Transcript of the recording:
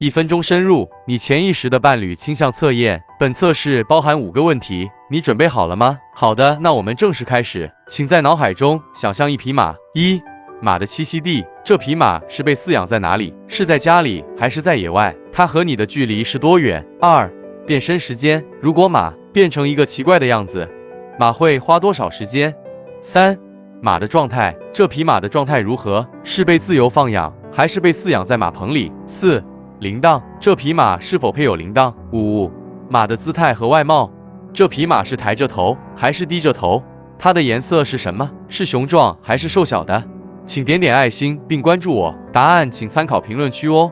1分钟深入你潜意识的伴侣倾向测验。本测试包含5个问题，你准备好了吗？好的，那我们正式开始。请在脑海中想象一匹马。1、马的栖息地，这匹马是被饲养在哪里？是在家里还是在野外？它和你的距离是多远？2、变身时间，如果马变成一个奇怪的样子，马会花多少时间？3、马的状态，这匹马的状态如何？是被自由放养，还是被饲养在马棚里？4、铃铛，这匹马是否配有铃铛？5、马的姿态和外貌，这匹马是抬着头还是低着头？它的颜色是什么？是雄壮还是瘦小的？请点点爱心并关注我，答案请参考评论区哦。